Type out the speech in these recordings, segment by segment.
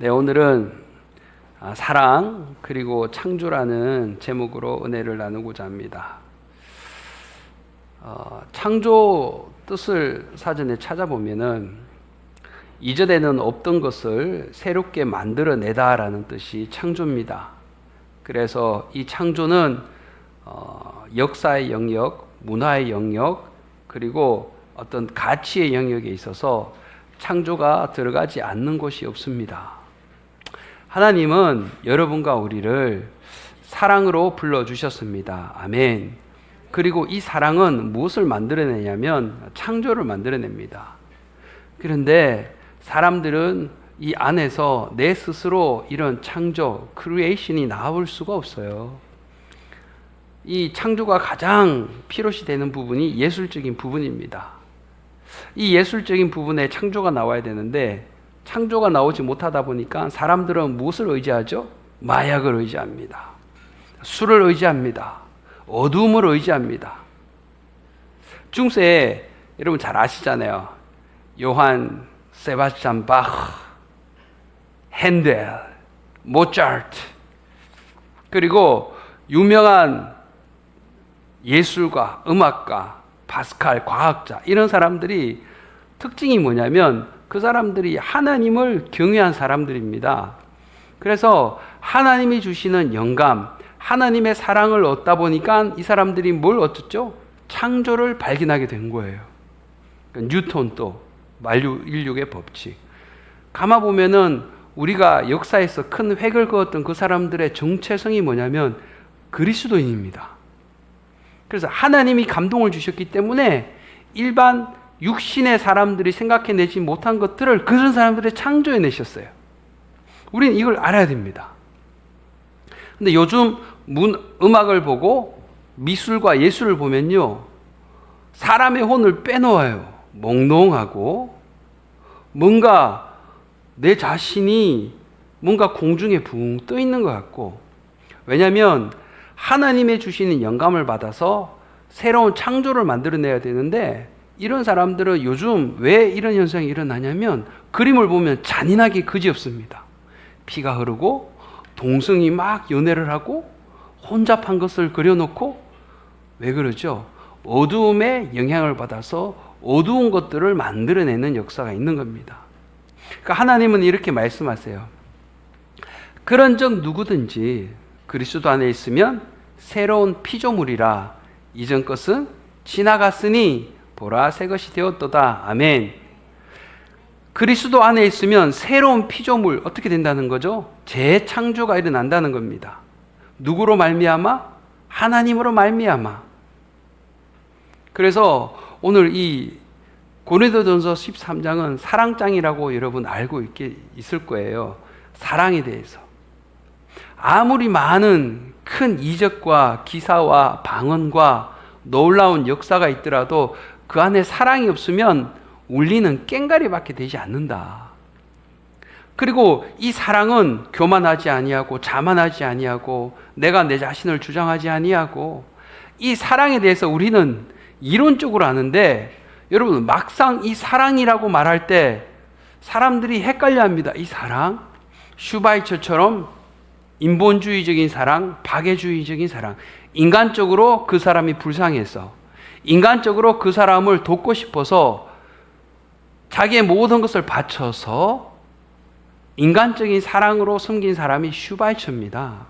네, 오늘은 사랑 그리고 창조라는 제목으로 은혜를 나누고자 합니다. 창조 뜻을 사전에 찾아보면은 이전에는 없던 것을 새롭게 만들어내다라는 뜻이 창조입니다. 그래서 이 창조는 역사의 영역, 문화의 영역, 그리고 어떤 가치의 영역에 있어서 창조가 들어가지 않는 곳이 없습니다. 하나님은 여러분과 우리를 사랑으로 불러주셨습니다. 아멘. 그리고 이 사랑은 무엇을 만들어내냐면 창조를 만들어냅니다. 그런데 사람들은 이 안에서 내 스스로 이런 창조, 크리에이션이 나올 수가 없어요. 이 창조가 가장 필요시 되는 부분이 예술적인 부분입니다. 이 예술적인 부분에 창조가 나와야 되는데 창조가 나오지 못하다 보니까 사람들은 무엇을 의지하죠? 마약을 의지합니다. 술을 의지합니다. 어두움을 의지합니다. 중세에 여러분 잘 아시잖아요. 요한 세바스찬 바흐, 핸델, 모차르트, 그리고 유명한 예술가, 음악가, 파스칼, 과학자, 이런 사람들이 특징이 뭐냐면 그 사람들이 하나님을 경외한 사람들입니다. 그래서 하나님이 주시는 영감, 하나님의 사랑을 얻다 보니까 이 사람들이 뭘 얻었죠? 창조를 발견하게 된 거예요. 뉴턴도 만유인력의 법칙. 가만 보면은 우리가 역사에서 큰 획을 그었던 그 사람들의 정체성이 뭐냐면 그리스도인입니다. 그래서 하나님이 감동을 주셨기 때문에 일반 육신의 사람들이 생각해내지 못한 것들을 그런 사람들이 창조해내셨어요. 우리는 이걸 알아야 됩니다. 근데 요즘 음악을 보고 미술과 예술을 보면요, 사람의 혼을 빼놓아요. 몽롱하고 뭔가 내 자신이 뭔가 공중에 붕 떠 있는 것 같고, 왜냐하면 하나님의 주시는 영감을 받아서 새로운 창조를 만들어내야 되는데 이런 사람들은 요즘 왜 이런 현상이 일어나냐면 그림을 보면 잔인하게 그지없습니다. 피가 흐르고 동성이 막 연애를 하고 혼잡한 것을 그려놓고, 왜 그러죠? 어두움의 영향을 받아서 어두운 것들을 만들어내는 역사가 있는 겁니다. 그러니까 하나님은 이렇게 말씀하세요. 그런즉 누구든지 그리스도 안에 있으면 새로운 피조물이라, 이전 것은 지나갔으니 보라 새 것이 되었도다. 아멘. 그리스도 안에 있으면 새로운 피조물, 어떻게 된다는 거죠? 재창조가 일어난다는 겁니다. 누구로 말미암아? 하나님으로 말미암아. 그래서 오늘 이 고린도전서 13장은 사랑장이라고 여러분 알고 있을 거예요. 사랑에 대해서. 아무리 많은 큰 이적과 기사와 방언과 놀라운 역사가 있더라도 그 안에 사랑이 없으면 울리는 꽹과리밖에 되지 않는다. 그리고 이 사랑은 교만하지 아니하고 자만하지 아니하고 내가 내 자신을 주장하지 아니하고, 이 사랑에 대해서 우리는 이론적으로 아는데 여러분 막상 이 사랑이라고 말할 때 사람들이 헷갈려합니다. 이 사랑, 슈바이처처럼 인본주의적인 사랑, 박애주의적인 사랑, 인간적으로 그 사람이 불쌍해서 인간적으로 그 사람을 돕고 싶어서 자기의 모든 것을 바쳐서 인간적인 사랑으로 섬긴 사람이 슈바이처입니다.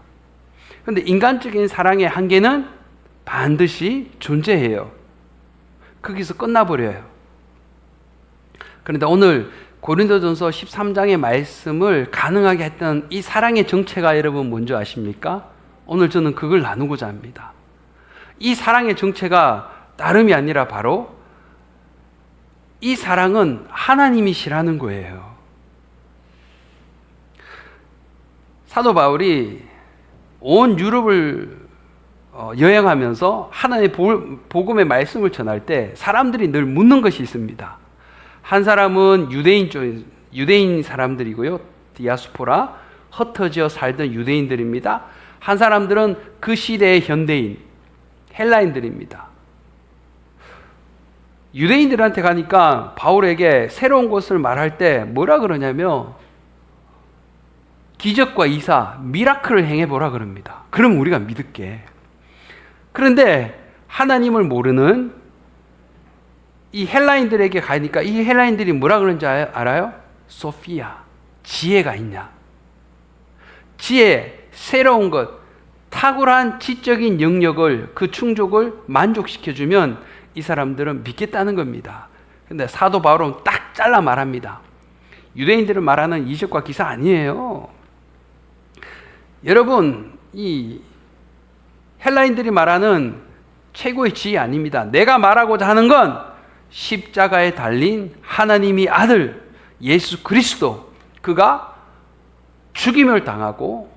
그런데 인간적인 사랑의 한계는 반드시 존재해요. 거기서 끝나버려요. 그런데 오늘 고린도전서 13장의 말씀을 가능하게 했던 이 사랑의 정체가 여러분 뭔지 아십니까? 오늘 저는 그걸 나누고자 합니다. 이 사랑의 정체가 다름이 아니라 바로 이 사랑은 하나님이시라는 거예요. 사도 바울이 온 유럽을 여행하면서 하나님의 복음의 말씀을 전할 때 사람들이 늘 묻는 것이 있습니다. 한 사람은 유대인 사람들이고요. 디아스포라, 흩어져 살던 유대인들입니다. 한 사람들은 그 시대의 현대인, 헬라인들입니다. 유대인들한테 가니까 바울에게 새로운 것을 말할 때 뭐라 그러냐면 기적과 이사, 미라클을 행해보라 그럽니다. 그럼 우리가 믿을게. 그런데 하나님을 모르는 이 헬라인들에게 가니까 이 헬라인들이 뭐라 그러는지 알아요? 소피아, 지혜가 있냐? 지혜, 새로운 것, 탁월한 지적인 영역을, 그 충족을 만족시켜주면 이 사람들은 믿겠다는 겁니다. 근데 사도 바울은 딱 잘라 말합니다. 유대인들을 말하는 이적과 기사 아니에요. 여러분, 이 헬라인들이 말하는 최고의 지혜 아닙니다. 내가 말하고자 하는 건 십자가에 달린 하나님의 아들 예수 그리스도, 그가 죽임을 당하고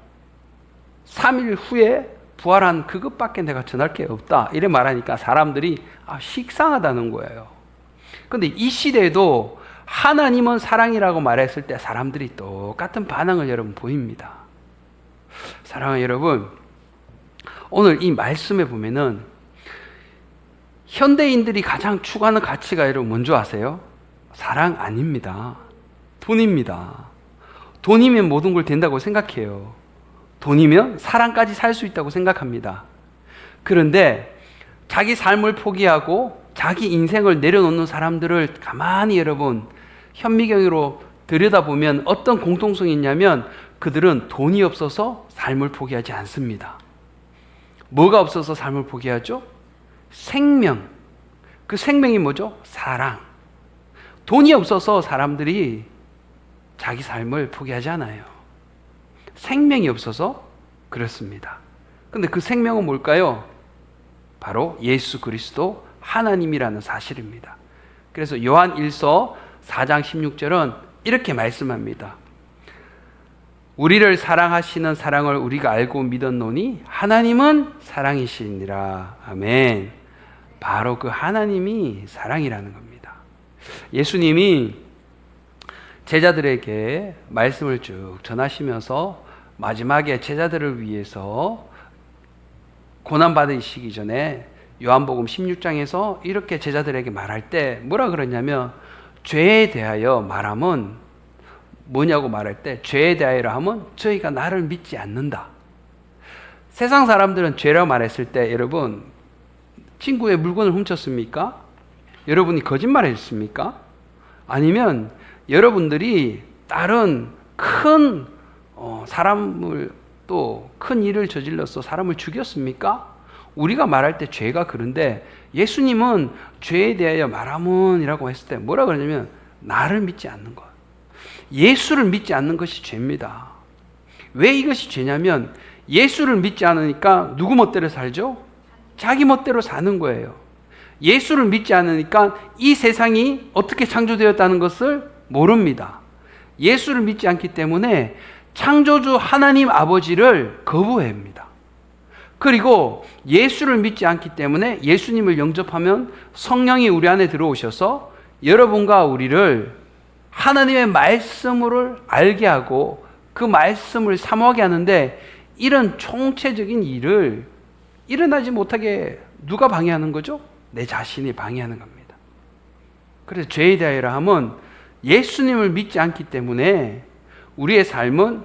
3일 후에 부활한 그것밖에 내가 전할 게 없다, 이래 말하니까 사람들이 식상하다는 거예요. 그런데 이 시대에도 하나님은 사랑이라고 말했을 때 사람들이 똑같은 반응을 여러분 보입니다. 사랑하는 여러분, 오늘 이 말씀에 보면은 현대인들이 가장 추구하는 가치가 여러분 뭔지 아세요? 사랑 아닙니다. 돈입니다. 돈이면 모든 걸 된다고 생각해요. 돈이면 사랑까지 살 수 있다고 생각합니다. 그런데 자기 삶을 포기하고 자기 인생을 내려놓는 사람들을 가만히 여러분 현미경으로 들여다보면 어떤 공통성이 있냐면 그들은 돈이 없어서 삶을 포기하지 않습니다. 뭐가 없어서 삶을 포기하죠? 생명. 그 생명이 뭐죠? 사랑. 돈이 없어서 사람들이 자기 삶을 포기하지 않아요. 생명이 없어서 그렇습니다. 근데 그 생명은 뭘까요? 바로 예수 그리스도 하나님이라는 사실입니다. 그래서 요한 1서 4장 16절은 이렇게 말씀합니다. 우리를 사랑하시는 사랑을 우리가 알고 믿었노니 하나님은 사랑이시니라. 아멘. 바로 그 하나님이 사랑이라는 겁니다. 예수님이 제자들에게 말씀을 쭉 전하시면서 마지막에 제자들을 위해서 고난받으시기 전에 요한복음 16장에서 이렇게 제자들에게 말할 때 뭐라 그러냐면, 죄에 대하여 말함은 뭐냐고 말할 때, 죄에 대하여 하면 저희가 나를 믿지 않는다. 세상 사람들은 죄라고 말했을 때 여러분, 친구의 물건을 훔쳤습니까? 여러분이 거짓말 했습니까? 아니면 여러분들이 다른 큰 사람을 또 큰 일을 저질러서 사람을 죽였습니까? 우리가 말할 때 죄가 그런데 예수님은 죄에 대하여 말함은 이라고 했을 때 뭐라 그러냐면 나를 믿지 않는 것, 예수를 믿지 않는 것이 죄입니다. 왜 이것이 죄냐면 예수를 믿지 않으니까 누구 멋대로 살죠? 자기 멋대로 사는 거예요. 예수를 믿지 않으니까 이 세상이 어떻게 창조되었다는 것을 모릅니다. 예수를 믿지 않기 때문에 창조주 하나님 아버지를 거부합니다. 그리고 예수를 믿지 않기 때문에 예수님을 영접하면 성령이 우리 안에 들어오셔서 여러분과 우리를 하나님의 말씀을 알게 하고 그 말씀을 사모하게 하는데, 이런 총체적인 일을 일어나지 못하게 누가 방해하는 거죠? 내 자신이 방해하는 겁니다. 그래서 죄에 대하여라 하면 예수님을 믿지 않기 때문에 우리의 삶은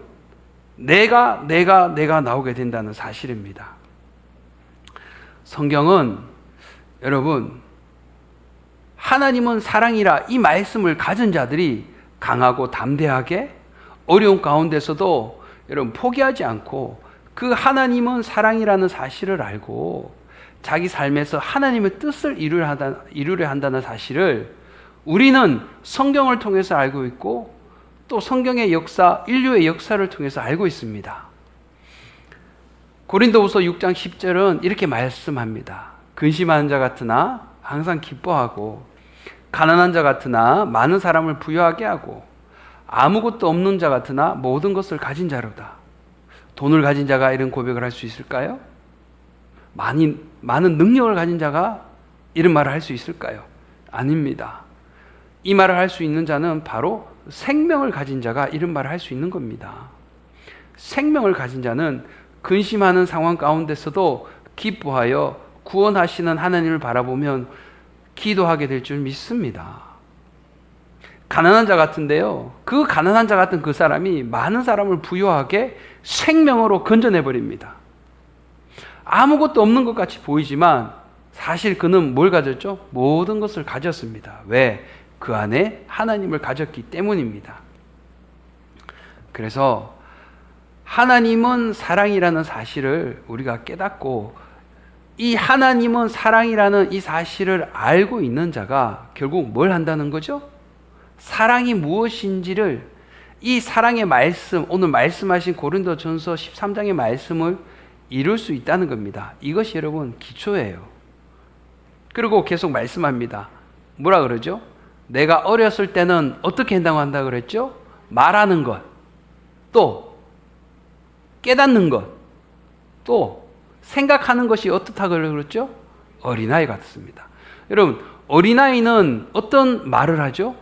내가 나오게 된다는 사실입니다. 성경은 여러분, 하나님은 사랑이라 이 말씀을 가진 자들이 강하고 담대하게 어려운 가운데서도 여러분 포기하지 않고 그 하나님은 사랑이라는 사실을 알고 자기 삶에서 하나님의 뜻을 이루려 한다는 사실을 우리는 성경을 통해서 알고 있고 또 성경의 역사, 인류의 역사를 통해서 알고 있습니다. 고린도후서 6장 10절은 이렇게 말씀합니다. 근심하는 자 같으나 항상 기뻐하고, 가난한 자 같으나 많은 사람을 부유하게 하고, 아무것도 없는 자 같으나 모든 것을 가진 자로다. 돈을 가진 자가 이런 고백을 할 수 있을까요? 많은 능력을 가진 자가 이런 말을 할 수 있을까요? 아닙니다. 이 말을 할 수 있는 자는 바로 생명을 가진 자가 이런 말을 할 수 있는 겁니다. 생명을 가진 자는 근심하는 상황 가운데서도 기뻐하여 구원하시는 하나님을 바라보면 기도하게 될 줄 믿습니다. 가난한 자 같은데요. 그 가난한 자 같은 그 사람이 많은 사람을 부유하게 생명으로 건져내버립니다. 아무것도 없는 것 같이 보이지만 사실 그는 뭘 가졌죠? 모든 것을 가졌습니다. 왜? 그 안에 하나님을 가졌기 때문입니다. 그래서 하나님은 사랑이라는 사실을 우리가 깨닫고, 이 하나님은 사랑이라는 이 사실을 알고 있는 자가 결국 뭘 한다는 거죠? 사랑이 무엇인지를, 이 사랑의 말씀, 오늘 말씀하신 고린도전서 13장의 말씀을 이룰 수 있다는 겁니다. 이것이 여러분 기초예요. 그리고 계속 말씀합니다. 뭐라 그러죠? 내가 어렸을 때는 어떻게 한다고 그랬죠? 말하는 것, 또 깨닫는 것, 또 생각하는 것이 어떻다고 그랬죠? 어린아이 같습니다. 여러분, 어린아이는 어떤 말을 하죠?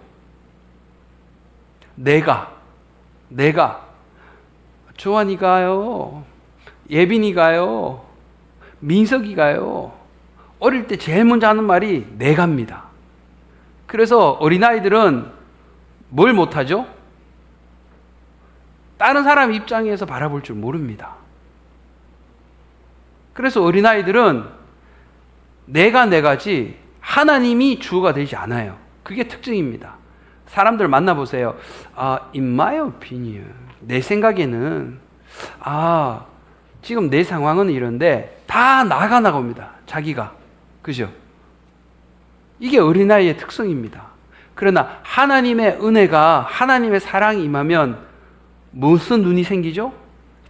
내가 조한이가요, 예빈이가요, 민석이가요, 어릴 때 제일 먼저 하는 말이 내가입니다. 그래서 어린아이들은 뭘 못하죠? 다른 사람 입장에서 바라볼 줄 모릅니다. 그래서 어린아이들은 내가지 하나님이 주어가 되지 않아요. 그게 특징입니다. 사람들 만나보세요. In my opinion, 내 생각에는 지금 내 상황은 이런데 다 나갑니다. 자기가. 그죠? 이게 어린아이의 특성입니다. 그러나 하나님의 은혜가, 하나님의 사랑이 임하면 무슨 눈이 생기죠?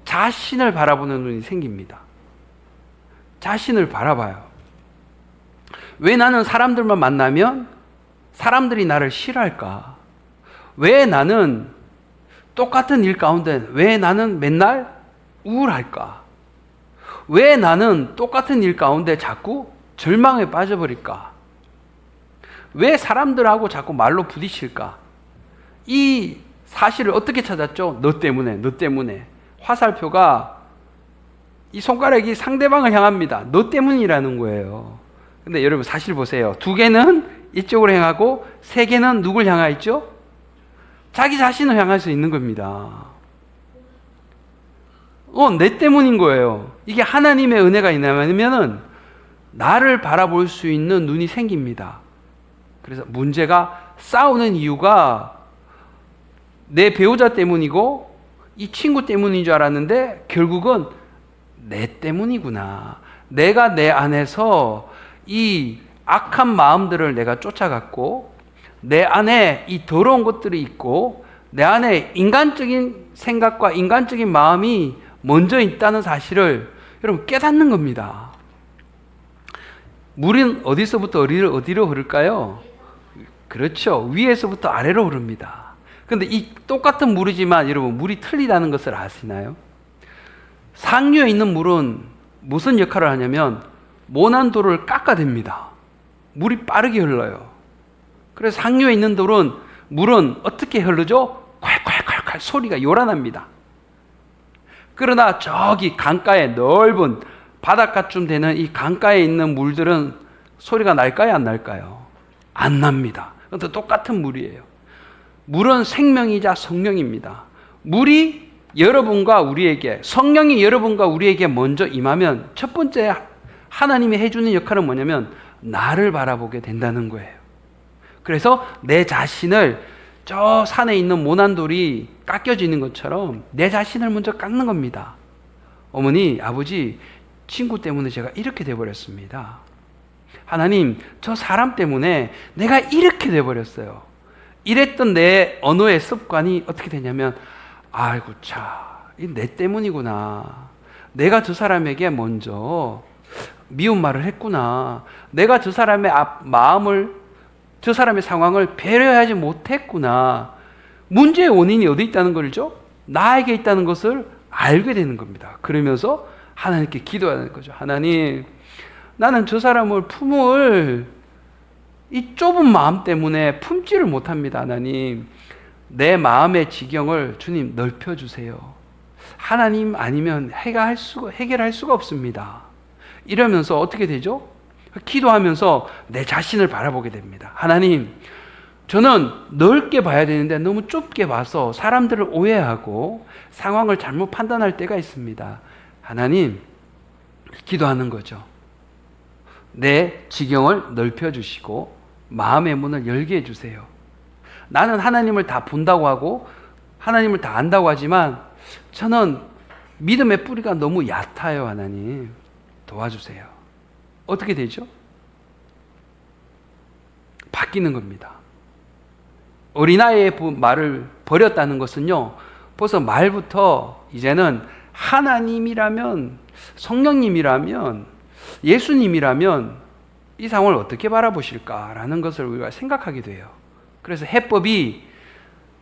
자신을 바라보는 눈이 생깁니다. 자신을 바라봐요. 왜 나는 사람들만 만나면 사람들이 나를 싫어할까? 왜 나는 똑같은 일 가운데 왜 나는 맨날 우울할까? 왜 나는 똑같은 일 가운데 자꾸 절망에 빠져버릴까? 왜 사람들하고 자꾸 말로 부딪힐까? 이 사실을 어떻게 찾았죠? 너 때문에. 화살표가 이 손가락이 상대방을 향합니다. 너 때문이라는 거예요. 근데 여러분 사실 보세요. 2개는 이쪽으로 향하고 3개는 누굴 향하 있죠? 자기 자신을 향할 수 있는 겁니다. 내 때문인 거예요. 이게 하나님의 은혜가 있냐면은 나를 바라볼 수 있는 눈이 생깁니다. 그래서 문제가 싸우는 이유가 내 배우자 때문이고 이 친구 때문인 줄 알았는데 결국은 내 때문이구나. 내가 내 안에서 이 악한 마음들을 내가 쫓아갔고 내 안에 이 더러운 것들이 있고 내 안에 인간적인 생각과 인간적인 마음이 먼저 있다는 사실을 여러분 깨닫는 겁니다. 물은 어디서부터 어디로 흐를까요? 그렇죠. 위에서부터 아래로 흐릅니다. 그런데 이 똑같은 물이지만 여러분 물이 틀리다는 것을 아시나요? 상류에 있는 물은 무슨 역할을 하냐면 모난도를 깎아댑니다. 물이 빠르게 흘러요. 그래서 상류에 있는 물은 어떻게 흐르죠? 콸콸콸콸 소리가 요란합니다. 그러나 저기 강가에 넓은 바닷가쯤 되는 이 강가에 있는 물들은 소리가 날까요? 안 날까요? 안 납니다. 그런데 똑같은 물이에요. 물은 생명이자 성령입니다. 물이 여러분과 우리에게, 성령이 여러분과 우리에게 먼저 임하면 첫 번째 하나님이 해주는 역할은 뭐냐면 나를 바라보게 된다는 거예요. 그래서 내 자신을 저 산에 있는 모난돌이 깎여지는 것처럼 내 자신을 먼저 깎는 겁니다. 어머니, 아버지, 친구 때문에 제가 이렇게 돼버렸습니다. 하나님, 저 사람 때문에 내가 이렇게 돼버렸어요. 이랬던 내 언어의 습관이 어떻게 되냐면 아이고 이 내 때문이구나. 내가 저 사람에게 먼저 미운 말을 했구나. 내가 저 사람의 마음을, 저 사람의 상황을 배려하지 못했구나. 문제의 원인이 어디 있다는 거죠? 나에게 있다는 것을 알게 되는 겁니다. 그러면서 하나님께 기도하는 거죠. 하나님, 나는 저 사람을 품을 이 좁은 마음 때문에 품지를 못합니다. 하나님, 내 마음의 지경을 주님 넓혀주세요. 하나님 아니면 해결할 수가 없습니다. 이러면서 어떻게 되죠? 기도하면서 내 자신을 바라보게 됩니다. 하나님, 저는 넓게 봐야 되는데 너무 좁게 봐서 사람들을 오해하고 상황을 잘못 판단할 때가 있습니다. 하나님, 기도하는 거죠. 내 지경을 넓혀주시고 마음의 문을 열게 해주세요. 나는 하나님을 다 본다고 하고 하나님을 다 안다고 하지만 저는 믿음의 뿌리가 너무 얕아요. 하나님, 도와주세요. 어떻게 되죠? 바뀌는 겁니다. 어린아이의 말을 버렸다는 것은요, 벌써 말부터 이제는 하나님이라면, 성령님이라면, 예수님이라면 이 상황을 어떻게 바라보실까라는 것을 우리가 생각하게 돼요. 그래서 해법이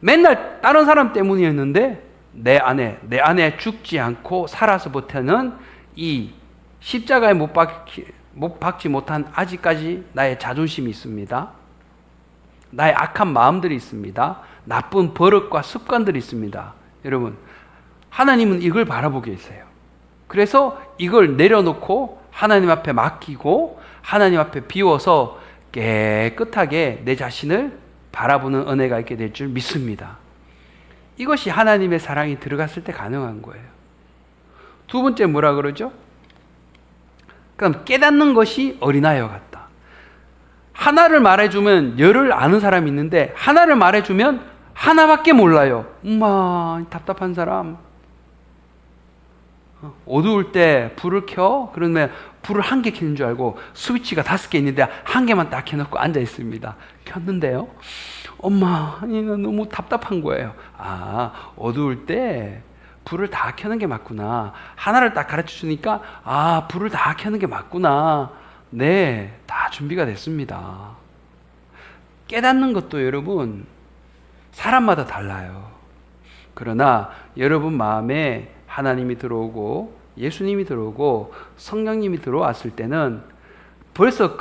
맨날 다른 사람 때문이었는데 내 안에 죽지 않고 살아서 버티는 이 십자가에 못 박지 못한 아직까지 나의 자존심이 있습니다. 나의 악한 마음들이 있습니다. 나쁜 버릇과 습관들이 있습니다. 여러분, 하나님은 이걸 바라보고 계세요. 그래서 이걸 내려놓고 하나님 앞에 맡기고 하나님 앞에 비워서 깨끗하게 내 자신을 바라보는 은혜가 있게 될 줄 믿습니다. 이것이 하나님의 사랑이 들어갔을 때 가능한 거예요. 두 번째 뭐라 그러죠? 그럼 깨닫는 것이 어린아이와 같다. 하나를 말해주면 열을 아는 사람이 있는데 하나를 말해주면 하나밖에 몰라요. 엄마, 답답한 사람. 어두울 때 불을 켜? 그러면 불을 한 개 켜는 줄 알고 스위치가 5개 있는데 한 개만 딱 켜놓고 앉아 있습니다. 켰는데요, 엄마, 아니, 나 너무 답답한 거예요. 아, 어두울 때 불을 다 켜는 게 맞구나. 하나를 딱 가르쳐 주니까, 아, 불을 다 켜는 게 맞구나. 네, 다 준비가 됐습니다. 깨닫는 것도 여러분, 사람마다 달라요. 그러나 여러분 마음에 하나님이 들어오고 예수님이 들어오고 성령님이 들어왔을 때는 벌써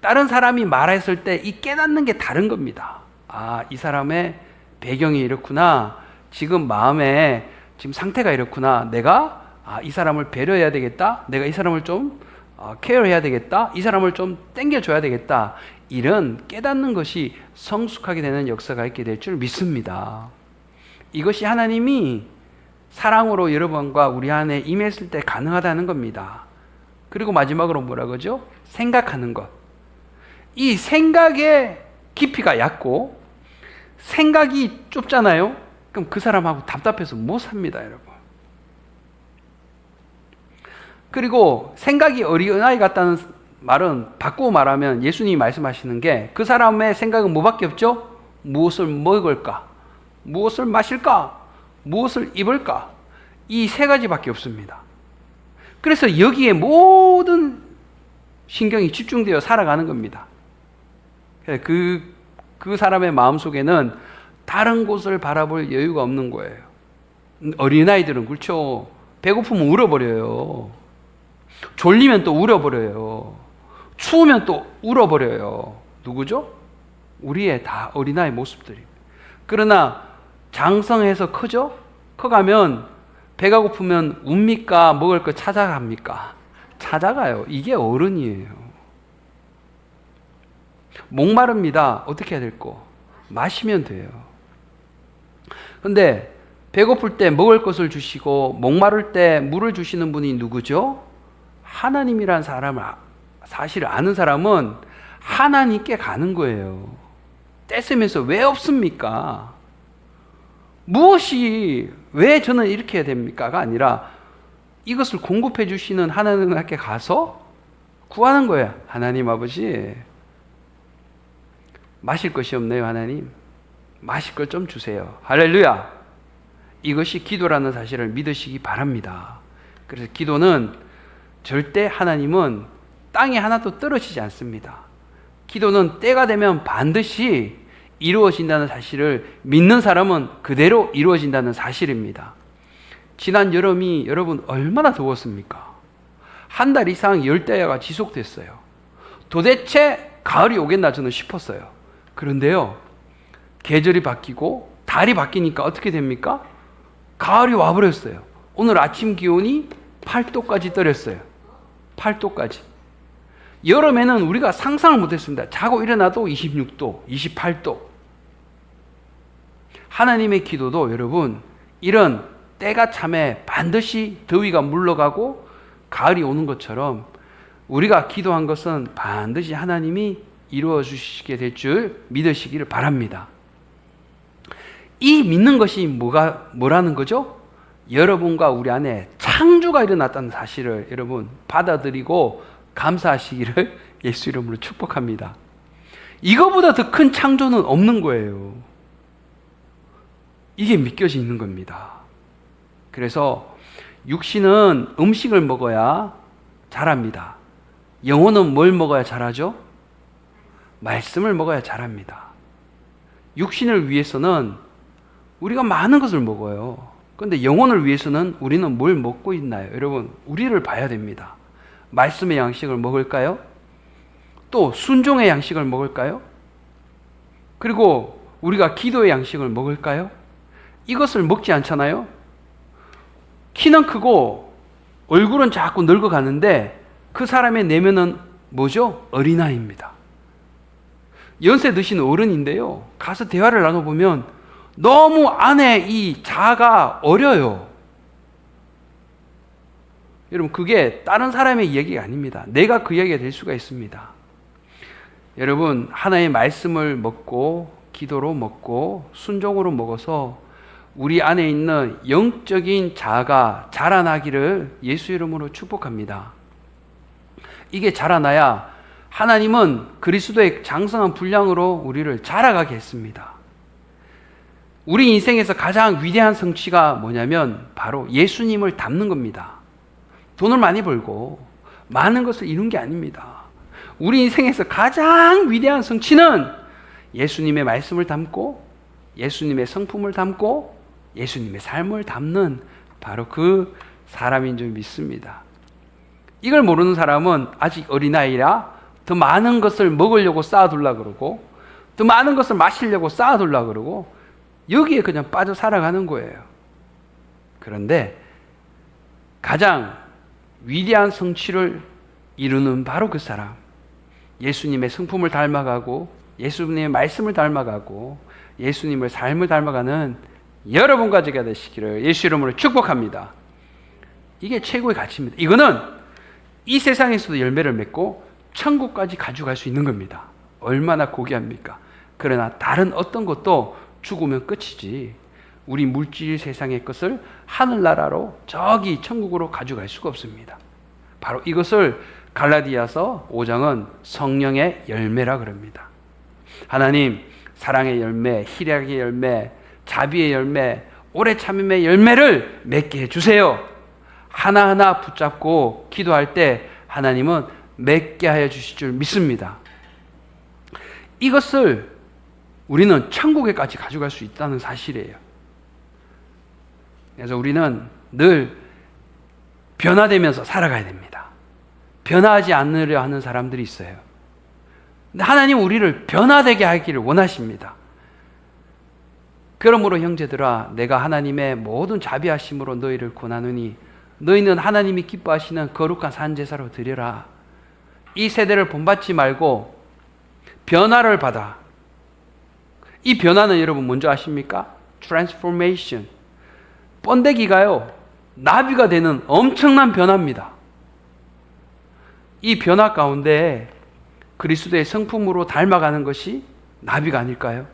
다른 사람이 말했을 때 이 깨닫는 게 다른 겁니다. 아, 이 사람의 배경이 이렇구나. 지금 마음에 지금 상태가 이렇구나. 내가 이 사람을 배려해야 되겠다. 내가 이 사람을 좀 케어해야 되겠다. 이 사람을 좀 땡겨줘야 되겠다. 이런 깨닫는 것이 성숙하게 되는 역사가 있게 될 줄 믿습니다. 이것이 하나님이 사랑으로 여러분과 우리 안에 임했을 때 가능하다는 겁니다. 그리고 마지막으로 뭐라 그러죠? 생각하는 것. 이 생각의 깊이가 얕고 생각이 좁잖아요. 그럼 그 사람하고 답답해서 못 삽니다, 여러분. 그리고 생각이 어린아이 같다는 말은 바꾸고 말하면 예수님이 말씀하시는 게 그 사람의 생각은 뭐밖에 없죠? 무엇을 먹을까? 무엇을 마실까? 무엇을 입을까? 이 세 가지밖에 없습니다. 그래서 여기에 모든 신경이 집중되어 살아가는 겁니다. 그 사람의 마음속에는 다른 곳을 바라볼 여유가 없는 거예요. 어린아이들은 그렇죠. 배고프면 울어버려요. 졸리면 또 울어버려요. 추우면 또 울어버려요. 누구죠? 우리의 다 어린아이 모습들입니다. 그러나 장성해서 크죠? 커가면 배가 고프면 웁니까? 먹을 거 찾아갑니까? 찾아가요. 이게 어른이에요. 목마릅니다. 어떻게 해야 될 거? 마시면 돼요. 근데 배고플 때 먹을 것을 주시고 목마를 때 물을 주시는 분이 누구죠? 하나님이란 사실을 아는 사람은 하나님께 가는 거예요. 떼쓰면서 왜 없습니까? 무엇이 왜 저는 이렇게 해야 됩니까가 아니라 이것을 공급해 주시는 하나님께 가서 구하는 거예요. 하나님 아버지, 마실 것이 없네요. 하나님, 마실 걸 좀 주세요. 할렐루야. 이것이 기도라는 사실을 믿으시기 바랍니다. 그래서 기도는 절대 하나님은 땅에 하나도 떨어지지 않습니다. 기도는 때가 되면 반드시 이루어진다는 사실을 믿는 사람은 그대로 이루어진다는 사실입니다. 지난 여름이 여러분 얼마나 더웠습니까? 한 달 이상 열대야가 지속됐어요. 도대체 가을이 오겠나 저는 싶었어요. 그런데요, 계절이 바뀌고 달이 바뀌니까 어떻게 됩니까? 가을이 와버렸어요. 오늘 아침 기온이 8도까지 떨어졌어요. 8도까지. 여름에는 우리가 상상을 못했습니다. 자고 일어나도 26도, 28도. 하나님의 기도도 여러분, 이런 때가 참에 반드시 더위가 물러가고 가을이 오는 것처럼 우리가 기도한 것은 반드시 하나님이 이루어 주시게 될 줄 믿으시기를 바랍니다. 이 믿는 것이 뭐라는 거죠? 여러분과 우리 안에 창조가 일어났다는 사실을 여러분 받아들이고 감사하시기를 예수 이름으로 축복합니다. 이거보다 더 큰 창조는 없는 거예요. 이게 믿겨지는 겁니다. 그래서 육신은 음식을 먹어야 자랍니다. 영혼은 뭘 먹어야 자라죠? 말씀을 먹어야 자랍니다. 육신을 위해서는 우리가 많은 것을 먹어요. 그런데 영혼을 위해서는 우리는 뭘 먹고 있나요? 여러분, 우리를 봐야 됩니다. 말씀의 양식을 먹을까요? 또 순종의 양식을 먹을까요? 그리고 우리가 기도의 양식을 먹을까요? 이것을 먹지 않잖아요? 키는 크고 얼굴은 자꾸 늙어가는데 그 사람의 내면은 뭐죠? 어린아이입니다. 연세 드신 어른인데요. 가서 대화를 나눠보면 너무 안에 이 자아가 어려요. 여러분, 그게 다른 사람의 이야기가 아닙니다. 내가 그 이야기가 될 수가 있습니다. 여러분, 하나의 말씀을 먹고 기도로 먹고 순종으로 먹어서 우리 안에 있는 영적인 자아가 자라나기를 예수 이름으로 축복합니다. 이게 자라나야 하나님은 그리스도의 장성한 분량으로 우리를 자라가게 했습니다. 우리 인생에서 가장 위대한 성취가 뭐냐면 바로 예수님을 닮는 겁니다. 돈을 많이 벌고 많은 것을 이룬 게 아닙니다. 우리 인생에서 가장 위대한 성취는 예수님의 말씀을 담고 예수님의 성품을 담고 예수님의 삶을 담는 바로 그 사람인 줄 믿습니다. 이걸 모르는 사람은 아직 어린아이라 더 많은 것을 먹으려고 쌓아두려고 그러고 더 많은 것을 마시려고 쌓아두려고 그러고 여기에 그냥 빠져 살아가는 거예요. 그런데 가장 위대한 성취를 이루는 바로 그 사람, 예수님의 성품을 닮아가고 예수님의 말씀을 닮아가고 예수님의 삶을 닮아가는 여러분과 제가 되시기를 예수 이름으로 축복합니다. 이게 최고의 가치입니다. 이거는 이 세상에서도 열매를 맺고 천국까지 가져갈 수 있는 겁니다. 얼마나 고귀합니까? 그러나 다른 어떤 것도 죽으면 끝이지 우리 물질 세상의 것을 하늘나라로 저기 천국으로 가져갈 수가 없습니다. 바로 이것을 갈라디아서 5장은 성령의 열매라 그럽니다. 하나님, 사랑의 열매, 희락의 열매, 자비의 열매, 오래 참음의 열매를 맺게 해주세요. 하나하나 붙잡고 기도할 때 하나님은 맺게 하여 주실 줄 믿습니다. 이것을 우리는 천국에까지 가져갈 수 있다는 사실이에요. 그래서 우리는 늘 변화되면서 살아가야 됩니다. 변화하지 않으려 하는 사람들이 있어요. 근데 하나님 우리를 변화되게 하기를 원하십니다. 그러므로 형제들아, 내가 하나님의 모든 자비하심으로 너희를 권하노니 너희는 하나님이 기뻐하시는 거룩한 산제사로 드려라. 이 세대를 본받지 말고 변화를 받아. 이 변화는 여러분 뭔지 아십니까? Transformation. 번데기가요, 나비가 되는 엄청난 변화입니다. 이 변화 가운데 그리스도의 성품으로 닮아가는 것이 나비가 아닐까요?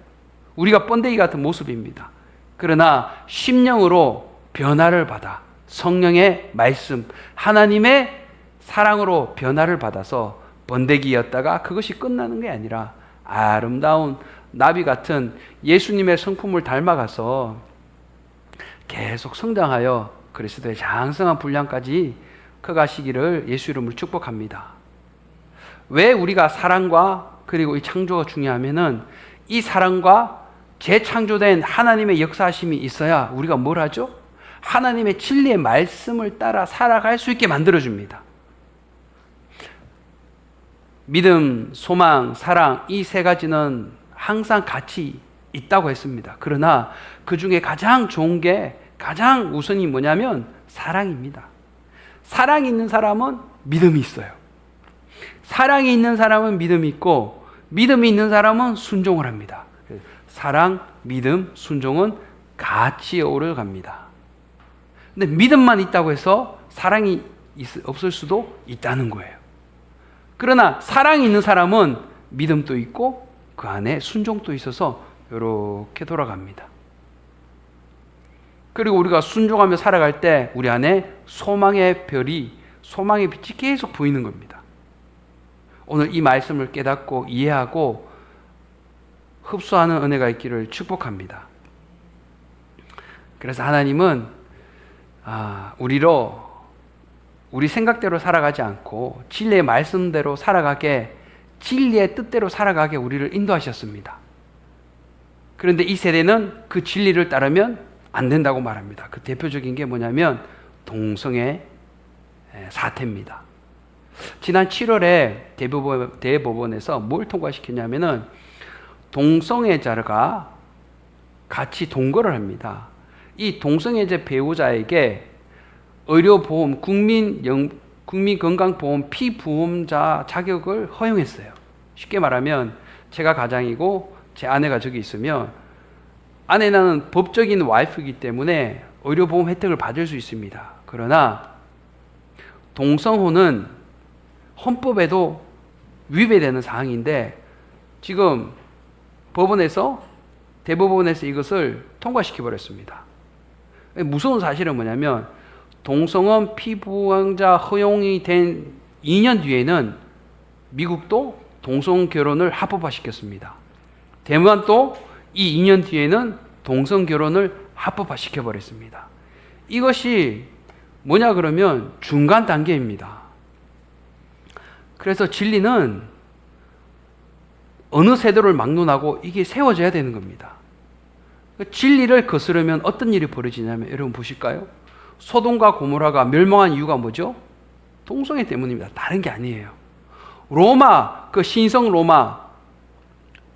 우리가 번데기 같은 모습입니다. 그러나 심령으로 변화를 받아 성령의 말씀, 하나님의 사랑으로 변화를 받아서 번데기였다가 그것이 끝나는 게 아니라 아름다운 나비 같은 예수님의 성품을 닮아가서 계속 성장하여 그리스도의 장성한 분량까지 커가시기를 예수 이름으로 축복합니다. 왜 우리가 사랑과 그리고 이 창조가 중요하면은 이 사랑과 재창조된 하나님의 역사하심이 있어야 우리가 뭘 하죠? 하나님의 진리의 말씀을 따라 살아갈 수 있게 만들어줍니다. 믿음, 소망, 사랑, 이 세 가지는 항상 같이 있다고 했습니다. 그러나 그 중에 가장 좋은 게 가장 우선이 뭐냐면 사랑입니다. 사랑이 있는 사람은 믿음이 있어요. 사랑이 있는 사람은 믿음이 있고 믿음이 있는 사람은 순종을 합니다. 사랑, 믿음, 순종은 같이 어우러 갑니다. 근데 믿음만 있다고 해서 사랑이 없을 수도 있다는 거예요. 그러나 사랑이 있는 사람은 믿음도 있고 그 안에 순종도 있어서 이렇게 돌아갑니다. 그리고 우리가 순종하며 살아갈 때 우리 안에 소망의 별이, 소망의 빛이 계속 보이는 겁니다. 오늘 이 말씀을 깨닫고 이해하고 흡수하는 은혜가 있기를 축복합니다. 그래서 하나님은 우리 생각대로 살아가지 않고 진리의 말씀대로 살아가게, 진리의 뜻대로 살아가게 우리를 인도하셨습니다. 그런데 이 세대는 그 진리를 따르면 안 된다고 말합니다. 그 대표적인 게 뭐냐면 동성애 사태입니다. 지난 7월에 대법원에서 뭘 통과시켰냐면은 동성애자가 같이 동거를 합니다. 이 동성애자 배우자에게 의료보험, 국민건강보험 피보험자 자격을 허용했어요. 쉽게 말하면 제가 가장이고 제 아내가 저기 있으면 아내는 법적인 와이프이기 때문에 의료보험 혜택을 받을 수 있습니다. 그러나 동성혼은 헌법에도 위배되는 사항인데 지금 대법원에서 이것을 통과시켜버렸습니다. 무서운 사실은 뭐냐면 동성혼 피부양자 허용이 된 2년 뒤에는 미국도 동성결혼을 합법화시켰습니다. 대만도 이 2년 뒤에는 동성결혼을 합법화시켜버렸습니다. 이것이 뭐냐 그러면 중간 단계입니다. 그래서 진리는 어느 세대를 막론하고 이게 세워져야 되는 겁니다. 진리를 거스르면 어떤 일이 벌어지냐면 여러분 보실까요? 소돔과 고모라가 멸망한 이유가 뭐죠? 동성애 때문입니다. 다른 게 아니에요. 로마, 그 신성 로마,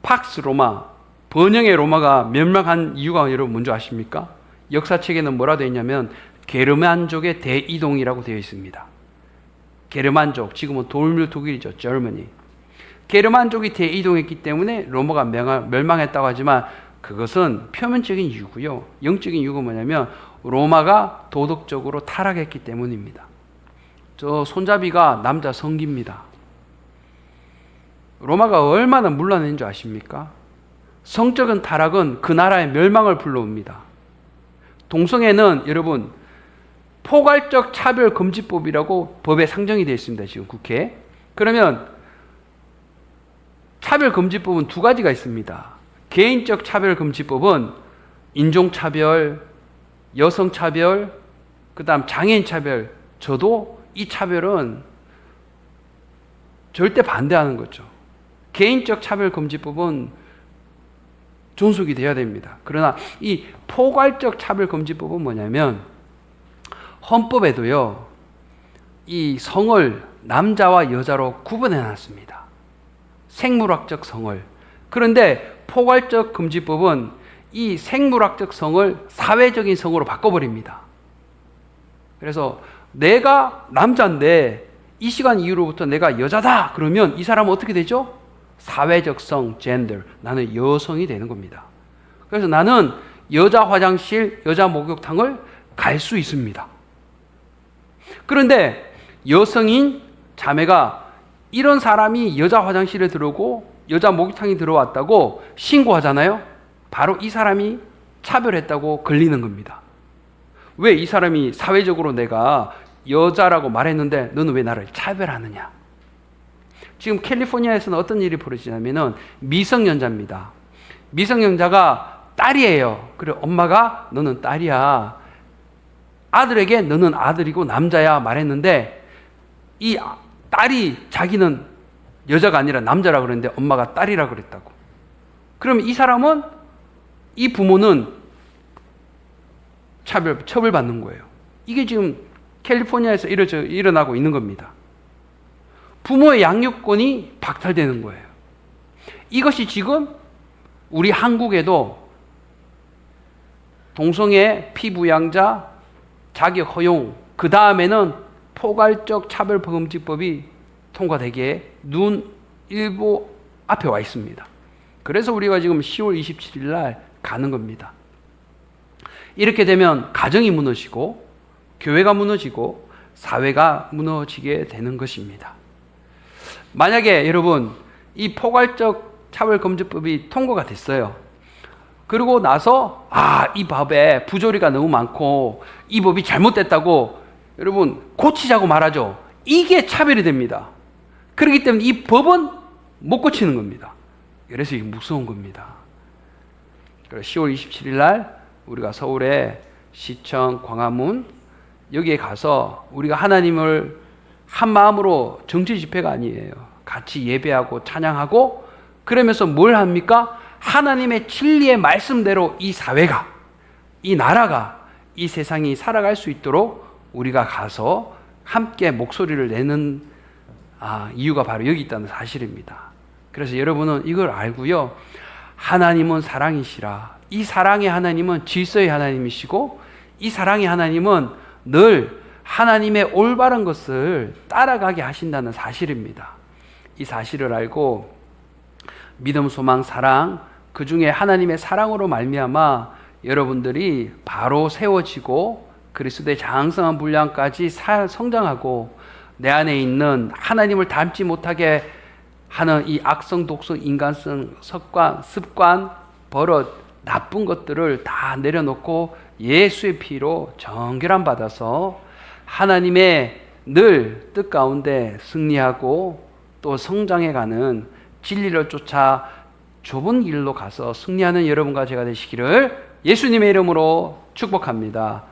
팍스 로마, 번영의 로마가 멸망한 이유가 여러분 뭔지 아십니까? 역사책에는 뭐라 되어 있냐면 게르만족의 대이동이라고 되어 있습니다. 게르만족, 지금은 돌밀 독일이죠. 저머니. 게르만족이 대이동했기 때문에 로마가 멸망했다고 하지만 그것은 표면적인 이유고요. 영적인 이유가 뭐냐면 로마가 도덕적으로 타락했기 때문입니다. 저 손잡이가 남자 성기입니다. 로마가 얼마나 문란한 줄 아십니까? 성적인 타락은 그 나라의 멸망을 불러옵니다. 동성애는 여러분 포괄적 차별금지법이라고 법에 상정이 되어 있습니다. 지금 국회에. 그러면 차별금지법은 두 가지가 있습니다. 개인적 차별금지법은 인종차별, 여성차별, 그 다음 장애인차별. 저도 이 차별은 절대 반대하는 거죠. 개인적 차별금지법은 존속이 돼야 됩니다. 그러나 이 포괄적 차별금지법은 뭐냐면 헌법에도요, 이 성을 남자와 여자로 구분해 놨습니다. 생물학적 성을. 그런데 포괄적 금지법은 이 생물학적 성을 사회적인 성으로 바꿔버립니다. 그래서 내가 남자인데 이 시간 이후로부터 내가 여자다 그러면 이 사람은 어떻게 되죠? 사회적 성, 젠더. 나는 여성이 되는 겁니다. 그래서 나는 여자 화장실, 여자 목욕탕을 갈 수 있습니다. 그런데 여성인 자매가 이런 사람이 여자 화장실에 들어오고 여자 목욕탕에 들어왔다고 신고하잖아요. 바로 이 사람이 차별했다고 걸리는 겁니다. 왜 이 사람이 사회적으로 내가 여자라고 말했는데 너는 왜 나를 차별하느냐? 지금 캘리포니아에서는 어떤 일이 벌어지냐면은 미성년자입니다. 미성년자가 딸이에요. 그래 엄마가 너는 딸이야. 아들에게 너는 아들이고 남자야 말했는데 이 딸이 자기는 여자가 아니라 남자라 그랬는데 엄마가 딸이라 그랬다고. 그럼 이 사람은 이 부모는 처벌받는 거예요. 이게 지금 캘리포니아에서 일어나고 있는 겁니다. 부모의 양육권이 박탈되는 거예요. 이것이 지금 우리 한국에도 동성애 피부양자 자격 허용, 그 다음에는 포괄적 차별금지법이 통과되기에 눈일보 앞에 와 있습니다. 그래서 우리가 지금 10월 27일 날 가는 겁니다. 이렇게 되면 가정이 무너지고 교회가 무너지고 사회가 무너지게 되는 것입니다. 만약에 여러분 이 포괄적 차별금지법이 통과가 됐어요. 그러고 나서 이 법에 부조리가 너무 많고 이 법이 잘못됐다고 여러분 고치자고 말하죠. 이게 차별이 됩니다. 그렇기 때문에 이 법은 못 고치는 겁니다. 그래서 이게 무서운 겁니다. 그래서 10월 27일 날 우리가 서울의 시청 광화문 여기에 가서 우리가 하나님을 한 마음으로 정치 집회가 아니에요. 같이 예배하고 찬양하고 그러면서 뭘 합니까? 하나님의 진리의 말씀대로 이 사회가, 이 나라가, 이 세상이 살아갈 수 있도록 우리가 가서 함께 목소리를 내는 이유가 바로 여기 있다는 사실입니다. 그래서 여러분은 이걸 알고요. 하나님은 사랑이시라. 이 사랑의 하나님은 질서의 하나님이시고 이 사랑의 하나님은 늘 하나님의 올바른 것을 따라가게 하신다는 사실입니다. 이 사실을 알고 믿음, 소망, 사랑 그 중에 하나님의 사랑으로 말미암아 여러분들이 바로 세워지고 그리스도의 장성한 분량까지 성장하고 내 안에 있는 하나님을 닮지 못하게 하는 이 악성, 독성, 인간성, 습관, 버릇, 나쁜 것들을 다 내려놓고 예수의 피로 정결함 받아서 하나님의 늘 뜻 가운데 승리하고 또 성장해가는 진리를 쫓아 좁은 길로 가서 승리하는 여러분과 제가 되시기를 예수님의 이름으로 축복합니다.